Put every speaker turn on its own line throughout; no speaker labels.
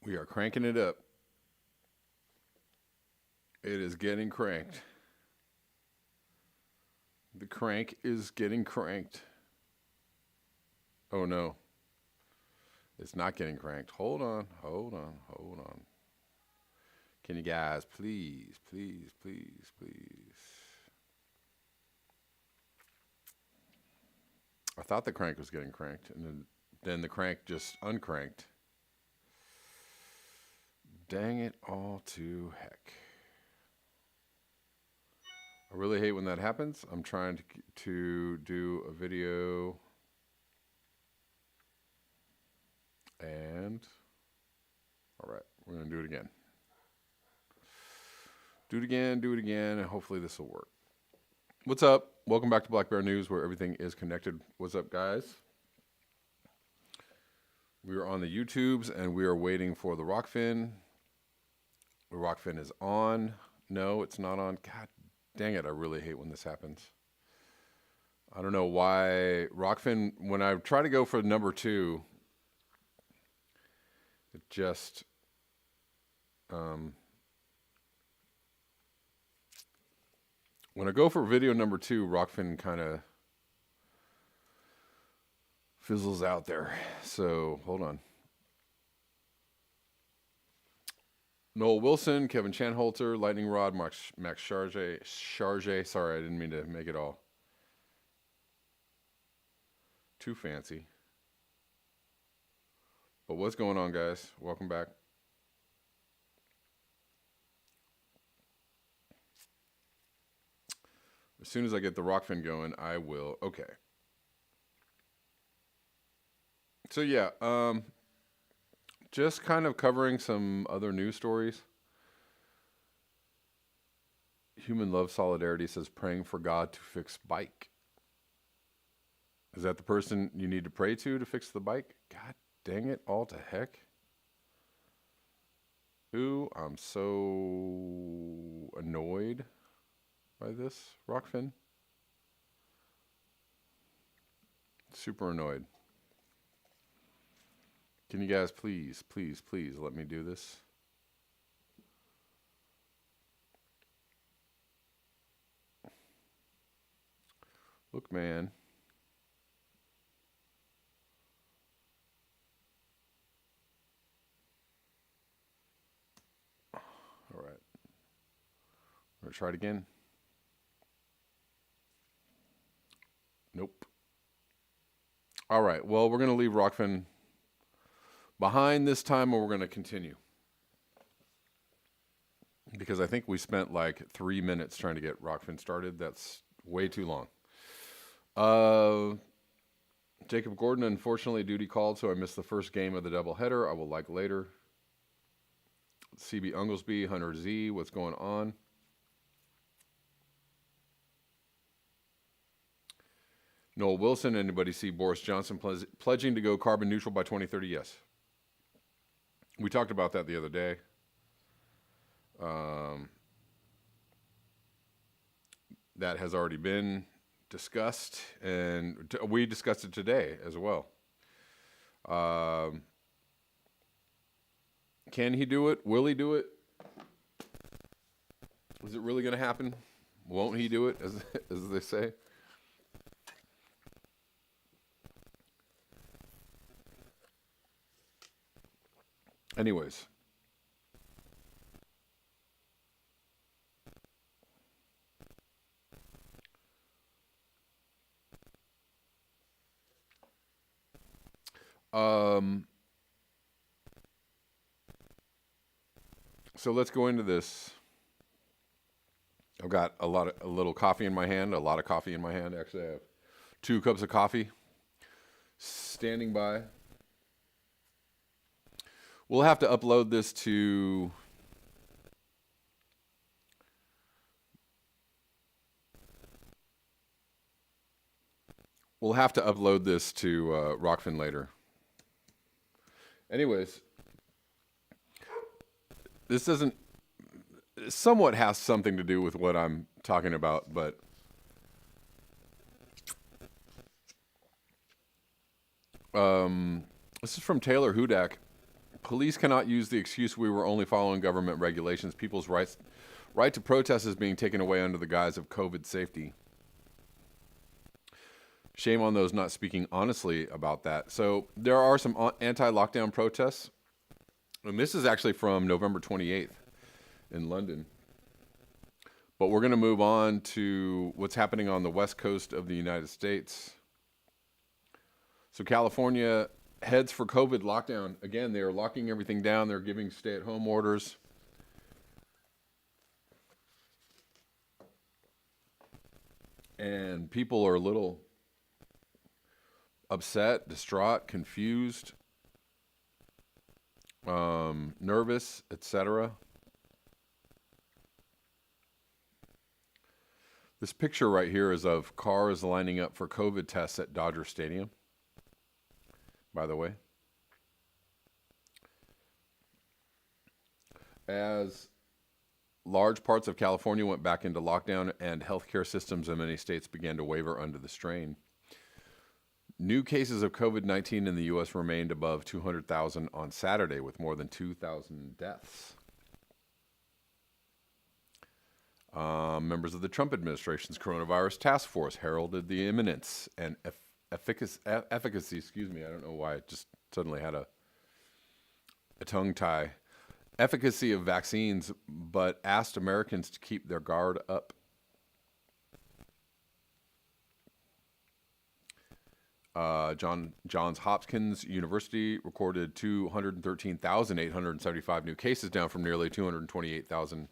We are cranking it up. It is getting cranked. The crank is getting cranked. Oh no. It's not getting cranked. Hold on. Can you guys please. I thought the crank was getting cranked, and then the crank just uncranked. Dang it all to heck. I really hate when that happens. I'm trying to do a video, and all right, we're going to do it again. Do it again, and hopefully this will work. What's up? Welcome back to Black Bear News, where everything is connected. What's up, guys? We are on the YouTubes, and we are waiting for the Rockfin. The Rockfin is on. No, it's not on. God dang it, I really hate when this happens. I don't know why Rockfin, when I try to go for number 2, it just when I go for video number 2, Rockfin kind of fizzles out there. So hold on. Noel Wilson, Kevin Chanholter, Lightning Rod, Max Charge. Sorry, I didn't mean to make it all too fancy. But what's going on, guys? Welcome back. As soon as I get the Rockfin going, I will. Okay. So yeah, just kind of covering some other news stories. Human Love Solidarity says praying for God to fix bike. Is that the person you need to pray to fix the bike? God dang it all to heck. Ooh, I'm so annoyed by this, Rockfin. Super annoyed. Can you guys please let me do this? Look, man. All right. We're going to try it again. Nope. All right. Well, we're going to leave Rockfin behind this time, or we're going to continue. Because I think we spent like 3 minutes trying to get Rockfin started. That's way too long. Jacob Gordon, unfortunately, duty called, so I missed the first game of the doubleheader. I will like later. CB Unglesby, Hunter Z, what's going on? Noel Wilson, anybody see Boris Johnson pledging to go carbon neutral by 2030? Yes. We talked about that the other day. That has already been discussed, and we discussed it today as well. Can he do it? Will he do it? Is it really going to happen? Won't he do it, as they say? Anyways. So let's go into this. I've got a little coffee in my hand, a lot of coffee in my hand. Actually, I have 2 cups of coffee standing by. We'll have to upload this to Rockfin later. Anyways, this somewhat has something to do with what I'm talking about, but this is from Taylor Hudak. Police cannot use the excuse we were only following government regulations. People's right to protest is being taken away under the guise of COVID safety. Shame on those not speaking honestly about that. So there are some anti-lockdown protests. And this is actually from November 28th in London. But we're going to move on to what's happening on the west coast of the United States. So California heads for COVID lockdown. Again, they are locking everything down. They're giving stay-at-home orders. And people are a little upset, distraught, confused, nervous, etc. This picture right here is of cars lining up for COVID tests at Dodger Stadium, by the way. As large parts of California went back into lockdown and healthcare systems in many states began to waver under the strain. New cases of COVID-19 in the U.S. remained above 200,000 on Saturday, with more than 2,000 deaths. Members of the Trump administration's coronavirus task force heralded the imminence and efficacy, I don't know why I just suddenly had a tongue tie, efficacy of vaccines, but asked Americans to keep their guard up. Johns Hopkins University recorded 213,875 new cases, down from nearly 228,000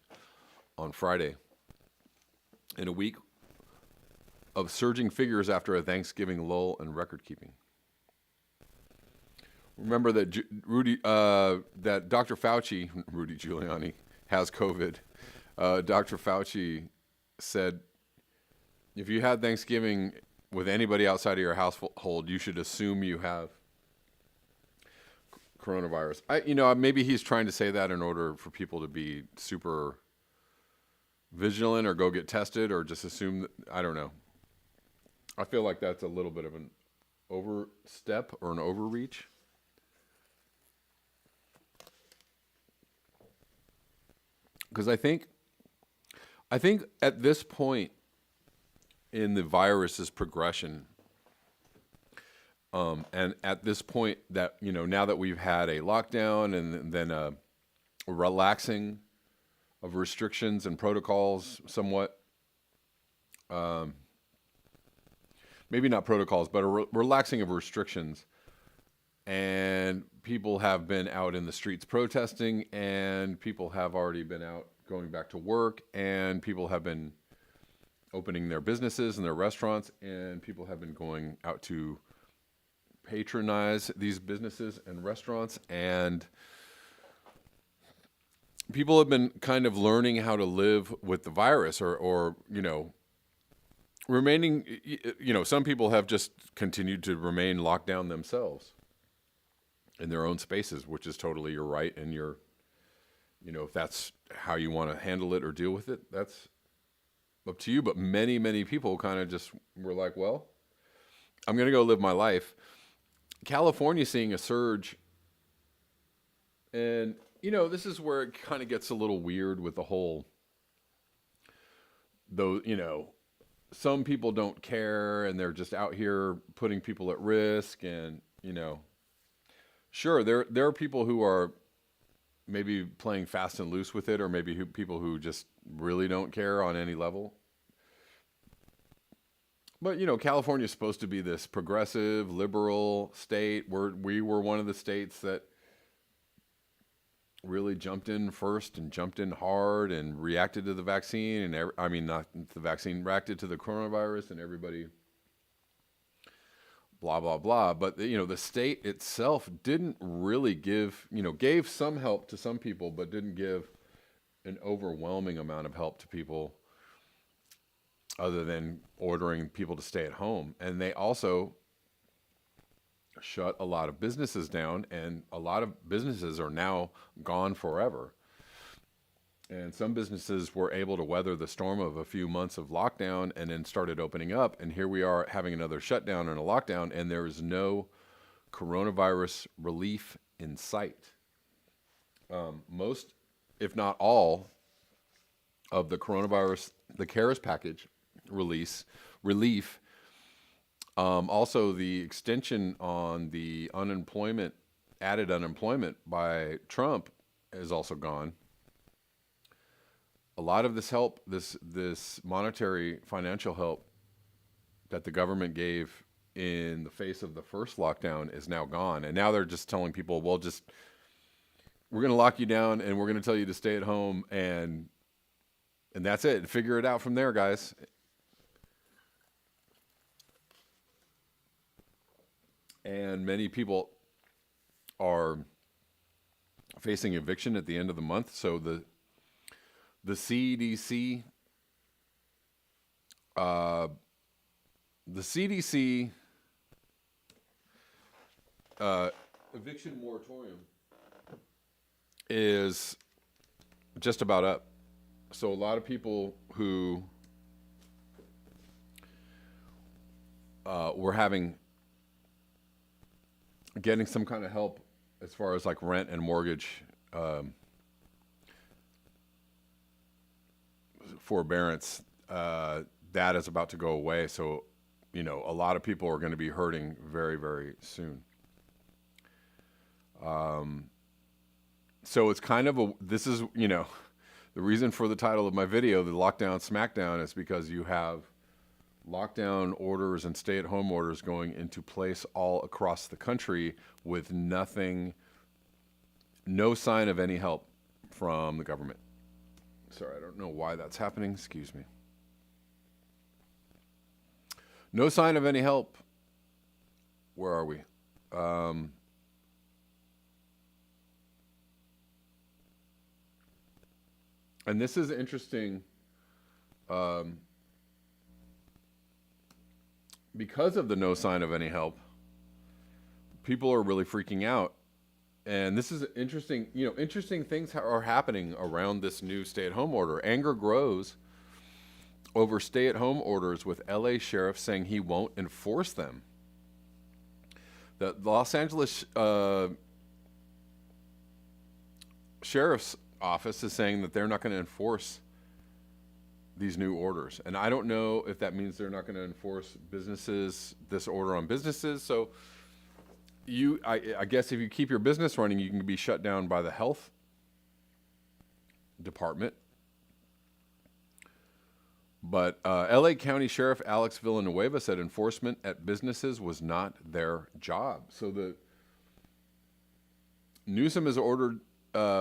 on Friday. In a week of surging figures after a Thanksgiving lull in record keeping. Remember that that Dr. Fauci, Rudy Giuliani, has COVID. Dr. Fauci said, if you had Thanksgiving with anybody outside of your household, you should assume you have coronavirus. Maybe he's trying to say that in order for people to be super vigilant or go get tested or just assume that, I don't know. I feel like that's a little bit of an overstep or an overreach. Because I think at this point in the virus's progression, and at this point that, now that we've had a lockdown and then a relaxing of restrictions and protocols somewhat, maybe not protocols, but a relaxing of restrictions, and people have been out in the streets protesting, and people have already been out going back to work, and people have been opening their businesses and their restaurants, and people have been going out to patronize these businesses and restaurants, and people have been kind of learning how to live with the virus or remaining, some people have just continued to remain locked down themselves in their own spaces, which is totally your right, and if that's how you want to handle it or deal with it, that's up to you. But many, many people kind of just were like, well, I'm going to go live my life. California seeing a surge. And, this is where it kind of gets a little weird with the whole, though, some people don't care and they're just out here putting people at risk. And, sure, there are people who are maybe playing fast and loose with it, or maybe people who just really don't care on any level. But, California is supposed to be this progressive, liberal state. We were one of the states that really jumped in first and jumped in hard and reacted to the vaccine. And not the vaccine, reacted to the coronavirus, and everybody blah, blah, blah. But, the state itself didn't really gave some help to some people, but didn't give an overwhelming amount of help to people other than ordering people to stay at home. And they also shut a lot of businesses down, and a lot of businesses are now gone forever. And some businesses were able to weather the storm of a few months of lockdown and then started opening up. And here we are having another shutdown and a lockdown, and there is no coronavirus relief in sight. most, if not all, of the coronavirus, the CARES package relief. Also, the extension on the added unemployment by Trump is also gone. A lot of this help, this monetary financial help that the government gave in the face of the first lockdown is now gone. And now they're just telling people, well, we're going to lock you down and we're going to tell you to stay at home and that's it. Figure it out from there, guys. And many people are facing eviction at the end of the month. So the CDC, eviction moratorium is just about up. So a lot of people who were getting some kind of help as far as like rent and mortgage forbearance, that is about to go away. So, a lot of people are going to be hurting very, very soon. So it's kind of this is, the reason for the title of my video, the Lockdown Smackdown, is because you have lockdown orders and stay-at-home orders going into place all across the country with no sign of any help from the government. Sorry, I don't know why that's happening. Excuse me. No sign of any help. Where are we? And this is interesting because of the no sign of any help. People are really freaking out. And this is interesting. Interesting things are happening around this new stay-at-home order. Anger grows over stay-at-home orders, with LA sheriff saying he won't enforce them. The Los Angeles sheriff's office is saying that they're not going to enforce these new orders. And I don't know if that means they're not going to enforce this order on businesses. So I guess if you keep your business running, you can be shut down by the health department. But LA County Sheriff Alex Villanueva said enforcement at businesses was not their job. So the Newsom has ordered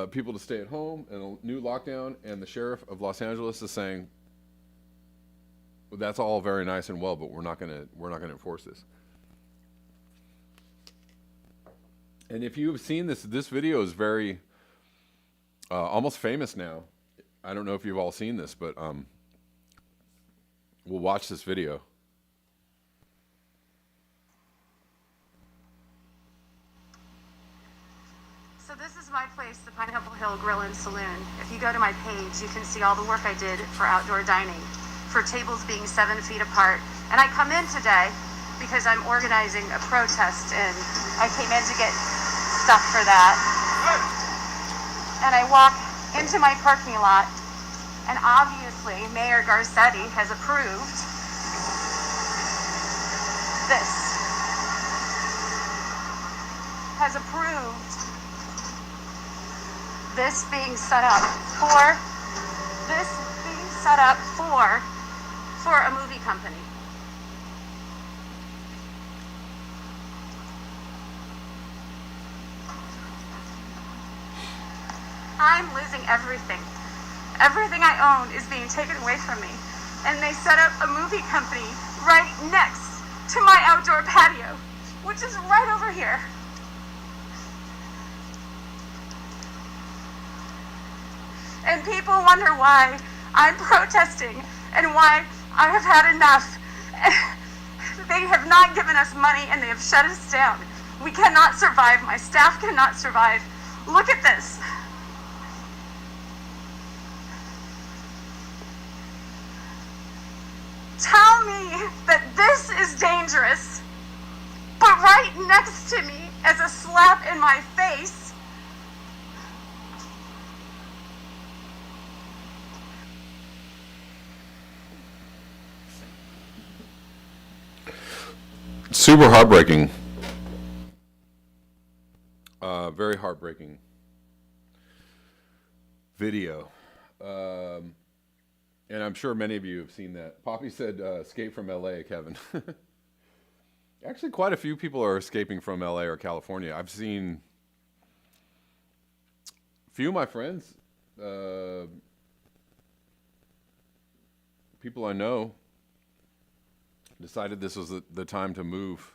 people to stay at home and a new lockdown, and the sheriff of Los Angeles is saying, well, that's all very nice and well, but we're not going to enforce this. And if you've seen this video is very almost famous now. I don't know if you've all seen this, but we'll watch this video.
So this is my place, the Pineapple Hill Grill and Saloon. If you go to my page, you can see all the work I did for outdoor dining, for tables being 7 feet apart. And I come in today because I'm organizing a protest, and I came in to get stuff for that. And I walk into my parking lot, and obviously Mayor Garcetti has approved this. Has approved this being set up for a movie company. I'm losing everything. Everything I own is being taken away from me. And they set up a movie company right next to my outdoor patio, which is right over here. And people wonder why I'm protesting and why I have had enough. They have not given us money and they have shut us down. We cannot survive. My staff cannot survive. Look at this. Tell me that this is dangerous, but right next to me, as a slap in my face,
super heartbreaking. Very heartbreaking video. And I'm sure many of you have seen that. Poppy said, escape from LA, Kevin. Actually, quite a few people are escaping from LA or California. I've seen a few of my friends, people I know, decided this was the time to move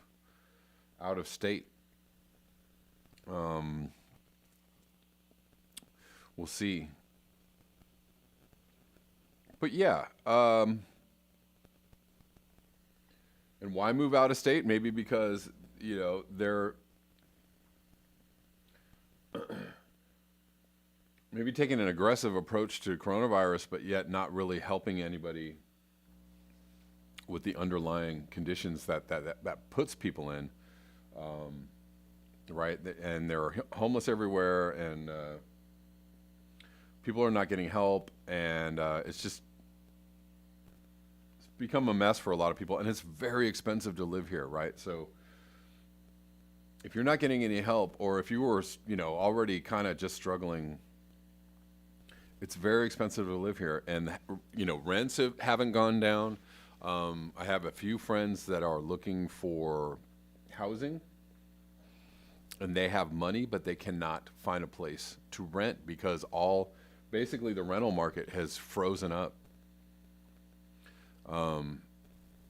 out of state. We'll see. But yeah, and why move out of state? Maybe because, you know, they're maybe taking an aggressive approach to coronavirus, but yet not really helping anybody with the underlying conditions that puts people in, right? And there are homeless everywhere, and people are not getting help, and it's become a mess for a lot of people, and it's very expensive to live here, right? So if you're not getting any help, or if you were, you know, already kind of just struggling, it's very expensive to live here, and you know, rents haven't gone down. I have a few friends that are looking for housing, and they have money, but they cannot find a place to rent because basically the rental market has frozen up.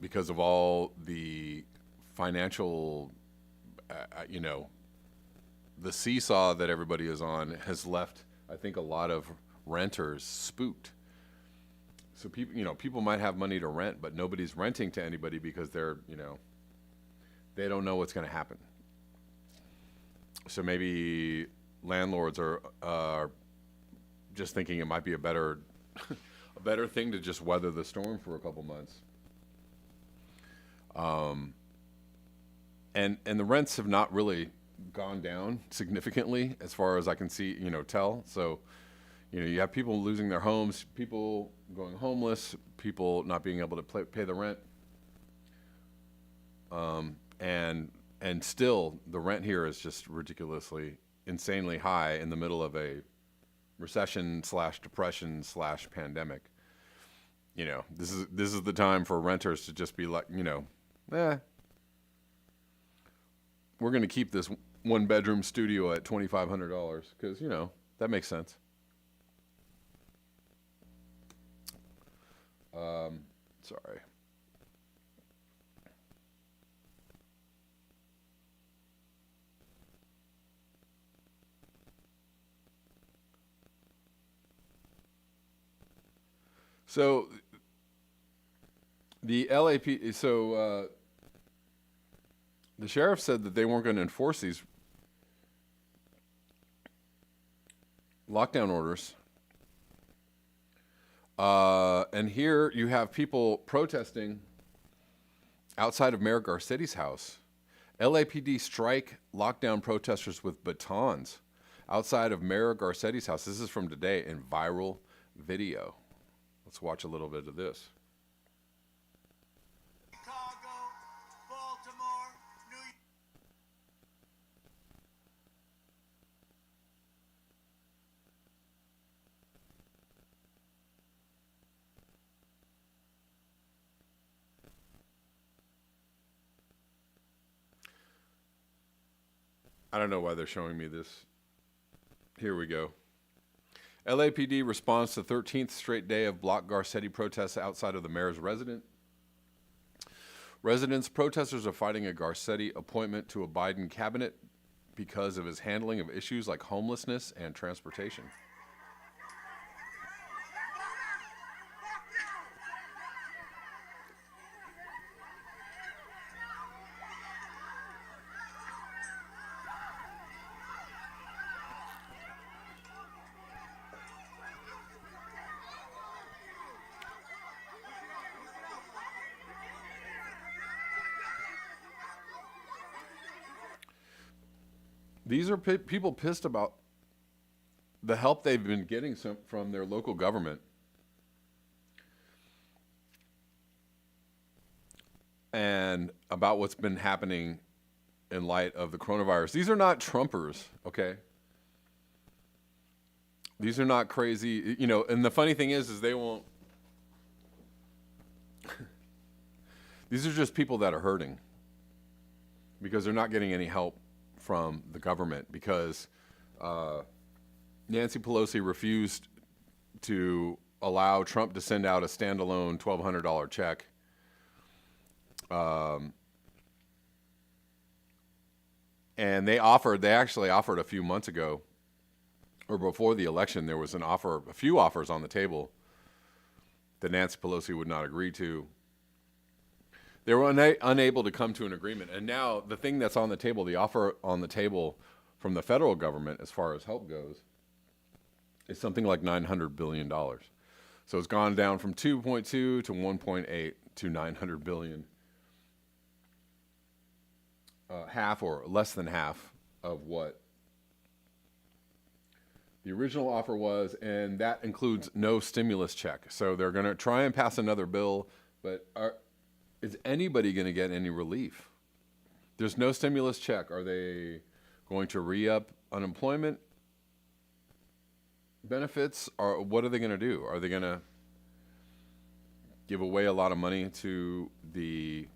Because of all the financial, you know, the seesaw that everybody is on has left, I think, a lot of renters spooked. So people might have money to rent, but nobody's renting to anybody because they don't know what's going to happen. So maybe landlords are just thinking it might be a better thing to just weather the storm for a couple months. And the rents have not really gone down significantly as far as I can see, tell. So, you have people losing their homes, people going homeless, people not being able to pay the rent. And still the rent here is just ridiculously, insanely high in the middle of a recession/depression/pandemic. This is the time for renters to just be like, we're going to keep this 1-bedroom studio at $2,500 because, that makes sense. Sorry. So the the sheriff said that they weren't going to enforce these lockdown orders. And here you have people protesting outside of Mayor Garcetti's house. LAPD strike lockdown protesters with batons outside of Mayor Garcetti's house. This is from today in viral video. Let's watch a little bit of this.
Chicago, Baltimore, New York.
I don't know why they're showing me this. Here we go. LAPD responds to 13th straight day of block Garcetti protests outside of the mayor's residence. Protesters are fighting a Garcetti appointment to a Biden cabinet because of his handling of issues like homelessness and transportation. These are people pissed about the help they've been getting from their local government. and about what's been happening in light of the coronavirus. These are not Trumpers, okay? These are not crazy, and the funny thing is they won't. These are just people that are hurting because they're not getting any help from the government because Nancy Pelosi refused to allow Trump to send out a standalone $1,200 check. And they actually offered a few months ago, or before the election, there was a few offers on the table that Nancy Pelosi would not agree to. They were unable to come to an agreement. And now the thing that's on the table, the offer on the table from the federal government as far as help goes, is something like $900 billion. So it's gone down from 2.2 to 1.8 to $900 billion. Half or less than half of what the original offer was, and that includes no stimulus check. So they're going to try and pass another bill, but is anybody going to get any relief? There's no stimulus check. Are they going to re-up unemployment benefits? Or what are they going to do? Are they going to give away a lot of money to the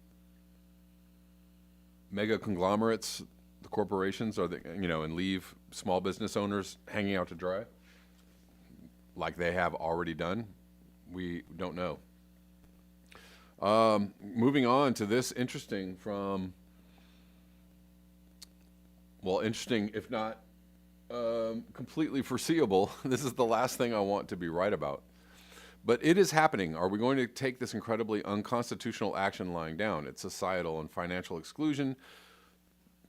mega conglomerates, the corporations, and leave small business owners hanging out to dry like they have already done? We don't know. Moving on to this interesting if not completely foreseeable. This is the last thing I want to be right about. But it is happening. Are we going to take this incredibly unconstitutional action lying down? It's societal and financial exclusion.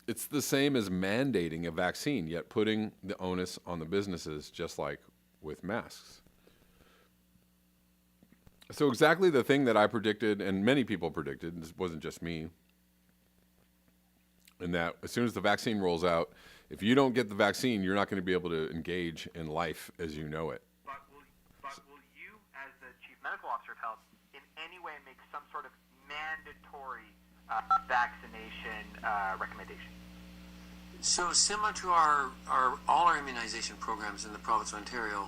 It's the same as mandating a vaccine, yet putting the onus on the businesses, just like with masks. So exactly the thing that I predicted, and many people predicted, this wasn't just me, and that as soon as the vaccine rolls out, if you don't get the vaccine, you're not going to be able to engage in life as you know it.
But will you, as the Chief Medical Officer of Health, in any way make some sort of mandatory vaccination recommendation?
So similar to all our immunization programs in the province of Ontario,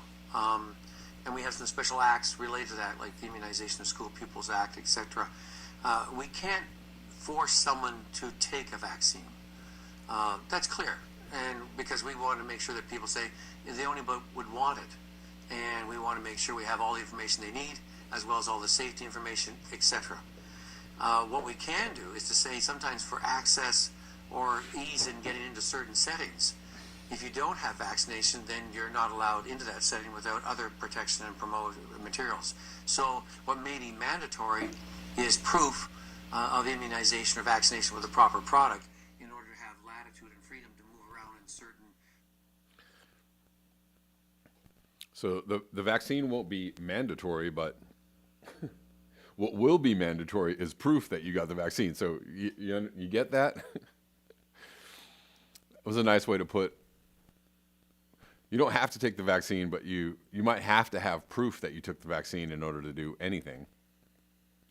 and we have some special acts related to that, like the Immunization of School Pupils Act, etc. We can't force someone to take a vaccine. That's clear, and because we want to make sure that people say they only would want it, and we want to make sure we have all the information they need, as well as all the safety information, etc. What we can do is to say sometimes for access or ease in getting into certain settings, if you don't have vaccination, then you're not allowed into that setting without other protection and promote materials. So what may be mandatory is proof of immunization or vaccination with a proper product in order to have latitude and freedom to move around in certain.
So the vaccine won't be mandatory, but what will be mandatory is proof that you got the vaccine. So you get that? It was a nice way to put. You don't have to take the vaccine, but you might have to have proof that you took the vaccine in order to do anything.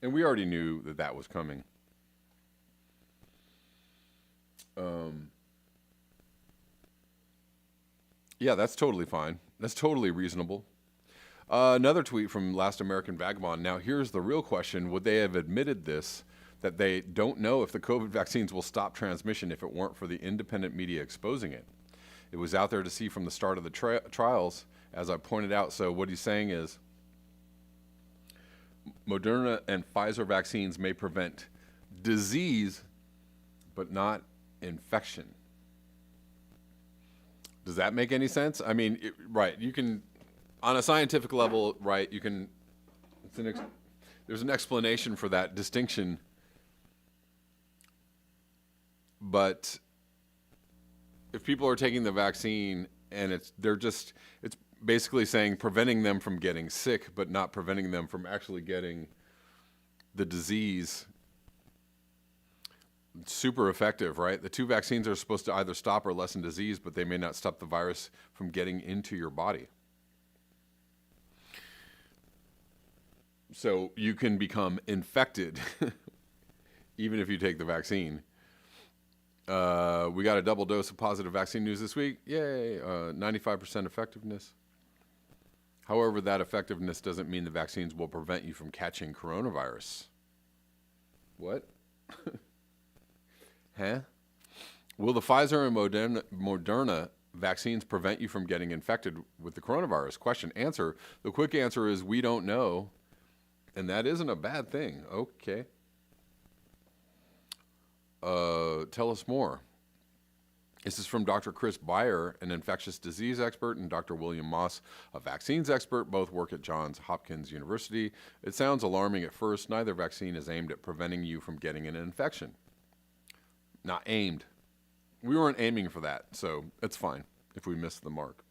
And we already knew that was coming. Yeah, that's totally fine. That's totally reasonable. Another tweet from Last American Vagabond. Now, here's the real question. Would they have admitted this, that they don't know if the COVID vaccines will stop transmission if it weren't for the independent media exposing it? It was out there to see from the start of the trials, as I pointed out. So what he's saying is Moderna and Pfizer vaccines may prevent disease, but not infection. Does that make any sense? I mean, right, you can, on a scientific level, right, you can, there's an explanation for that distinction, but if people are taking the vaccine and it's basically saying preventing them from getting sick, but not preventing them from actually getting the disease. It's super effective, right? The two vaccines are supposed to either stop or lessen disease, but they may not stop the virus from getting into your body. So you can become infected even if you take the vaccine. We got a double dose of positive vaccine news this week. Yay, 95% effectiveness. However, that effectiveness doesn't mean the vaccines will prevent you from catching coronavirus. What? Huh? Will the Pfizer and Moderna vaccines prevent you from getting infected with the coronavirus? Question. Answer. The quick answer is we don't know. And that isn't a bad thing. Okay. Tell us more. This is from Dr. Chris Beyer, an infectious disease expert, and Dr. William Moss, a vaccines expert. Both work at Johns Hopkins University. It sounds alarming at first. Neither vaccine is aimed at preventing you from getting an infection. Not aimed. We weren't aiming for that, so it's fine if we missed the mark.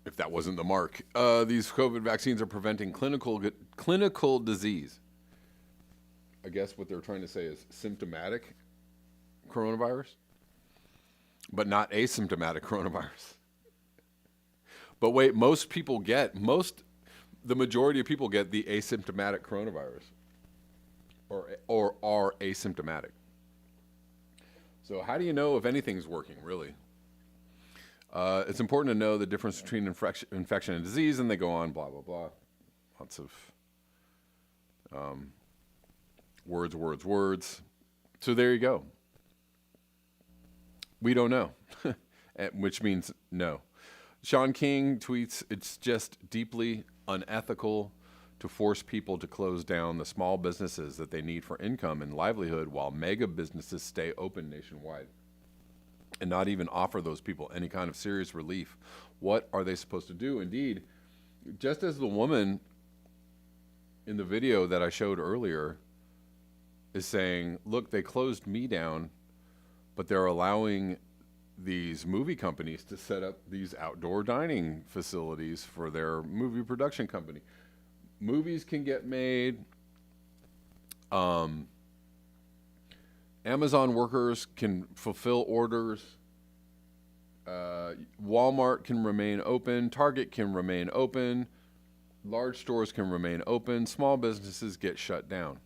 If that wasn't the mark. These COVID vaccines are preventing clinical disease. I guess what they're trying to say is symptomatic coronavirus, but not asymptomatic coronavirus. But wait, the majority of people get the asymptomatic coronavirus or are asymptomatic. So how do you know if anything's working, really? It's important to know the difference between infection and disease, and they go on, blah, blah, blah. Lots of words. So there you go. We don't know, which means no. Sean King tweets, it's just deeply unethical to force people to close down the small businesses that they need for income and livelihood while mega businesses stay open nationwide and not even offer those people any kind of serious relief. What are they supposed to do? Indeed, just as the woman in the video that I showed earlier is saying, look, they closed me down, but they're allowing these movie companies to set up these outdoor dining facilities for their movie production company. Movies can get made. Amazon workers can fulfill orders. Walmart can remain open. Target can remain open. Large stores can remain open. Small businesses get shut down.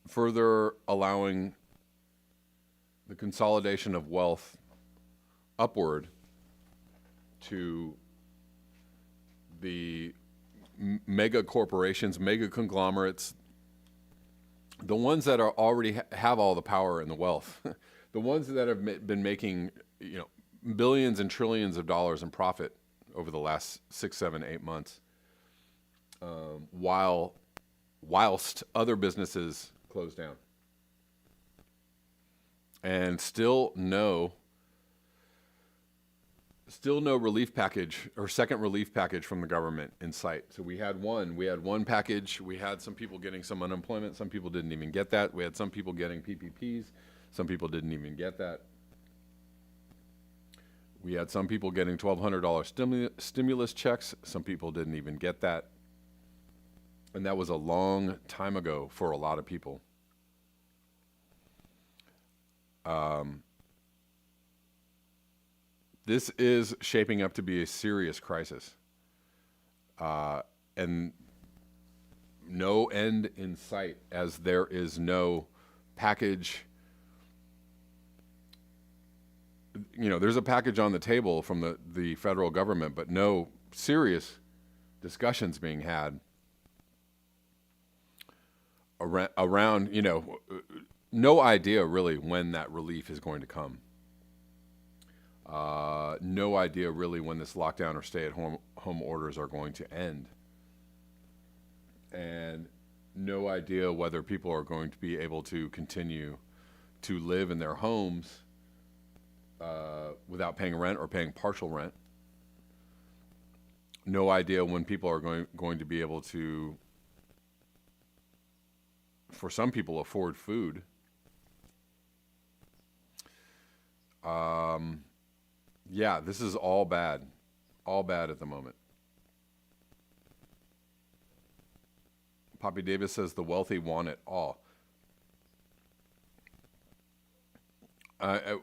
Further allowing the consolidation of wealth upward to the mega corporations, mega conglomerates, the ones that are already have all the power and the wealth, the ones that have been making billions and trillions of dollars in profit over the last 6, 7, 8 months, whilst other businesses close down, and still no relief package or second relief package from the government in sight. So we had one package. We had some people getting some unemployment. Some people didn't even get that. We had some people getting PPPs. Some people didn't even get that. We had some people getting $1,200 stimulus checks. Some people didn't even get that. And that was a long time ago for a lot of people. This is shaping up to be a serious crisis. And no end in sight, as there is no package. There's a package on the table from the federal government, but no serious discussions being had around, no idea really when that relief is going to come. No idea really when this lockdown or stay-at-home orders are going to end. And no idea whether people are going to be able to continue to live in their homes without paying rent or paying partial rent. No idea when people are going to be able to, for some people, afford food. Yeah, this is all bad at the moment. Poppy Davis says the wealthy want it all.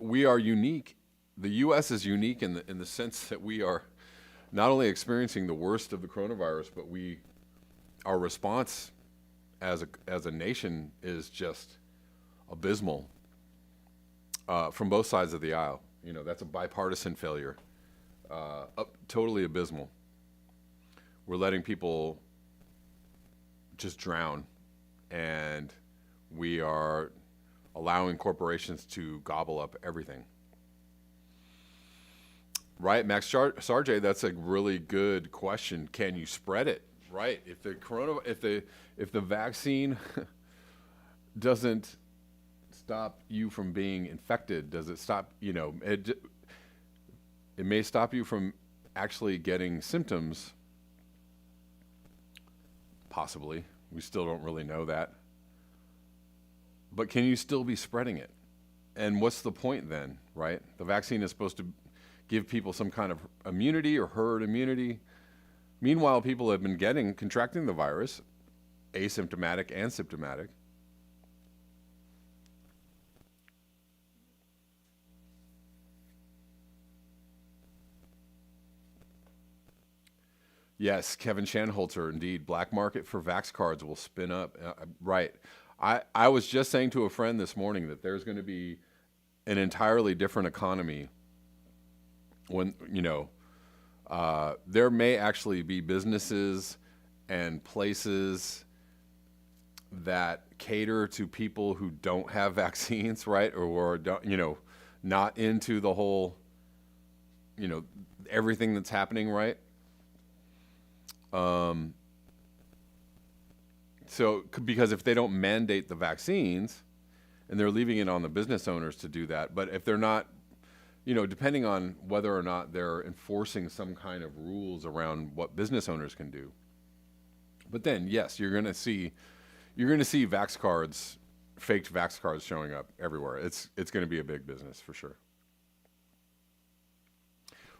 We are unique. The U.S. is unique in the sense that we are not only experiencing the worst of the coronavirus, but we our response as a nation is just abysmal from both sides of the aisle. You know, that's a bipartisan failure. Totally abysmal. We're letting people just drown, and we are allowing corporations to gobble up everything. Right, Max Sarge, that's a really good question. Can you spread it? Right. If the vaccine doesn't stop you from being infected, does it stop, you know, it may stop you from actually getting symptoms, possibly. We still don't really know that. But can you still be spreading it? And what's the point then, right? The vaccine is supposed to give people some kind of immunity or herd immunity. Meanwhile, people have been contracting the virus, asymptomatic and symptomatic. Yes, Kevin Shanholzer, indeed. Black market for Vax cards will spin up. Right. I was just saying to a friend this morning that there's going to be an entirely different economy when, you know, there may actually be businesses and places that cater to people who don't have vaccines, right? Or don't, you know, not into the whole, you know, everything that's happening, right? So, because if they don't mandate the vaccines, and they're leaving it on the business owners to do that, but if they're not, you know, depending on whether or not they're enforcing some kind of rules around what business owners can do. But then, yes, you're going to see Vax cards, faked Vax cards showing up everywhere. It's going to be a big business for sure.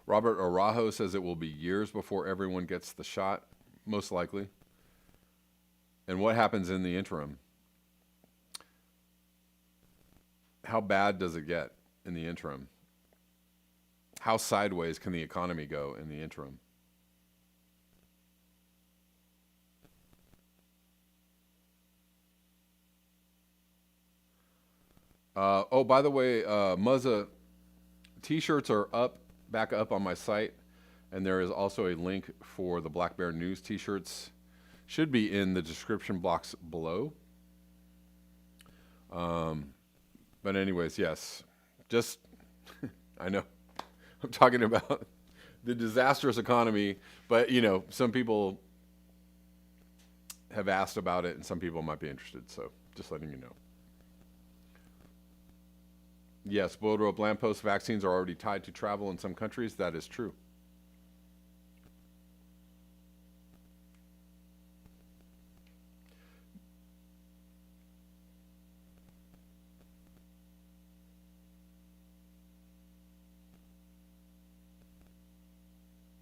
Robert Arajo says it will be years before everyone gets the shot, most likely. And what happens in the interim? How bad does it get in the interim? How sideways can the economy go in the interim? Oh, by the way, Muzza t-shirts are back up on my site, and there is also a link for the Black Bear News t-shirts. Should be in the description box below. But anyways, yes, just, I know I'm talking about the disastrous economy, but you know, some people have asked about it and some people might be interested. So just letting you know. Yes, boiled rope lamppost vaccines are already tied to travel in some countries. That is true.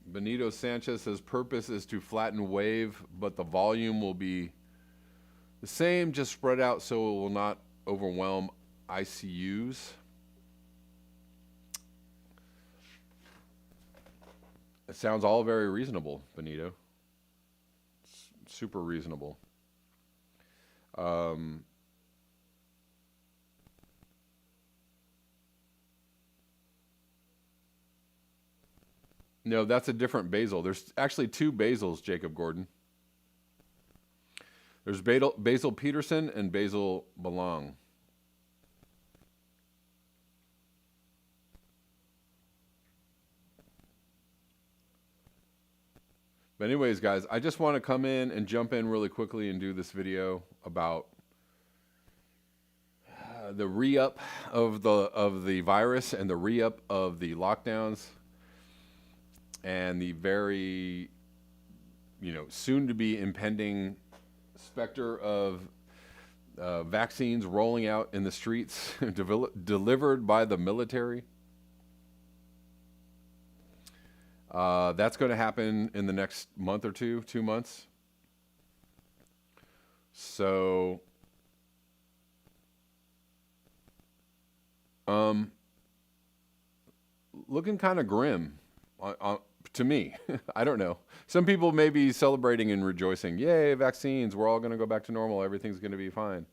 Benito Sanchez says purpose is to flatten wave, but the volume will be the same, just spread out so it will not overwhelm ICUs. It sounds all very reasonable, Benito. Super reasonable. No, that's a different Basil. There's actually two Basils, Jacob Gordon. There's Basil Peterson and Basil Belong. But anyways, guys, I just want to come in and jump in really quickly and do this video about the re-up of the virus and the re-up of the lockdowns and the very, you know, soon to be impending specter of vaccines rolling out in the streets delivered by the military. That's going to happen in the next month or 2 months. So, looking kind of grim, to me. I don't know. Some people may be celebrating and rejoicing. Yay, vaccines. We're all going to go back to normal. Everything's going to be fine.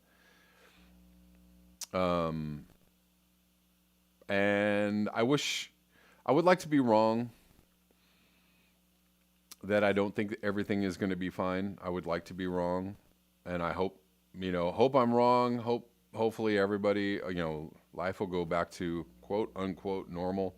And I would like to be wrong that I don't think that everything is going to be fine. I would like to be wrong. And I hope I'm wrong. Hopefully everybody, life will go back to quote unquote normal.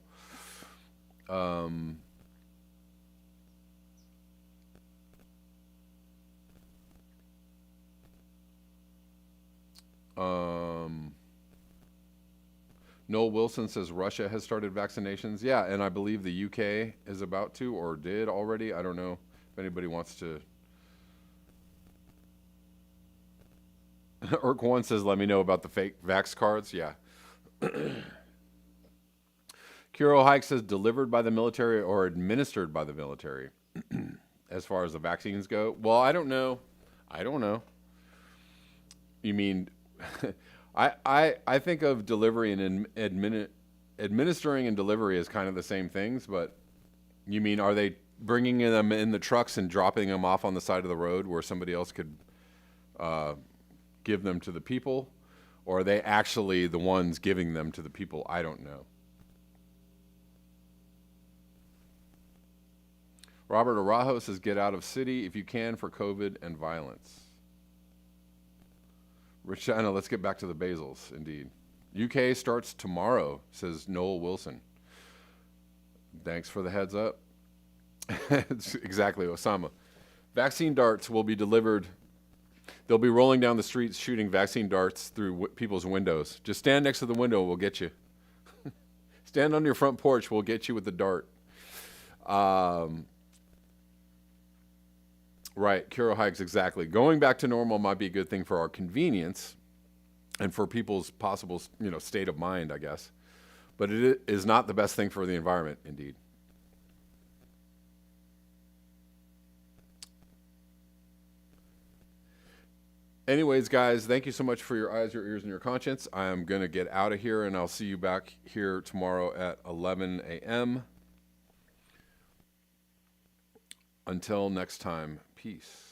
Noel Wilson says Russia has started vaccinations. Yeah, and I believe the UK is about to or did already. I don't know if anybody wants to. Irk One says, let me know about the fake vax cards. Yeah. Kuro Hike says delivered by the military or administered by the military as far as the vaccines go. Well, I don't know. You mean, I think of delivery and administering and delivery as kind of the same things, but you mean, are they bringing them in the trucks and dropping them off on the side of the road where somebody else could give them to the people? Or are they actually the ones giving them to the people? I don't know. Robert Arajo says, get out of city if you can for COVID and violence. Rich China, let's get back to the basils, indeed. UK starts tomorrow, says Noel Wilson. Thanks for the heads up. It's exactly, Osama. Vaccine darts will be delivered. They'll be rolling down the streets shooting vaccine darts through people's windows. Just stand next to the window, we'll get you. Stand on your front porch, we'll get you with the dart. Right, Kuro Hikes, exactly. Going back to normal might be a good thing for our convenience and for people's possible, state of mind, I guess. But it is not the best thing for the environment, indeed. Anyways, guys, thank you so much for your eyes, your ears, and your conscience. I am going to get out of here, and I'll see you back here tomorrow at 11 a.m. Until next time, peace.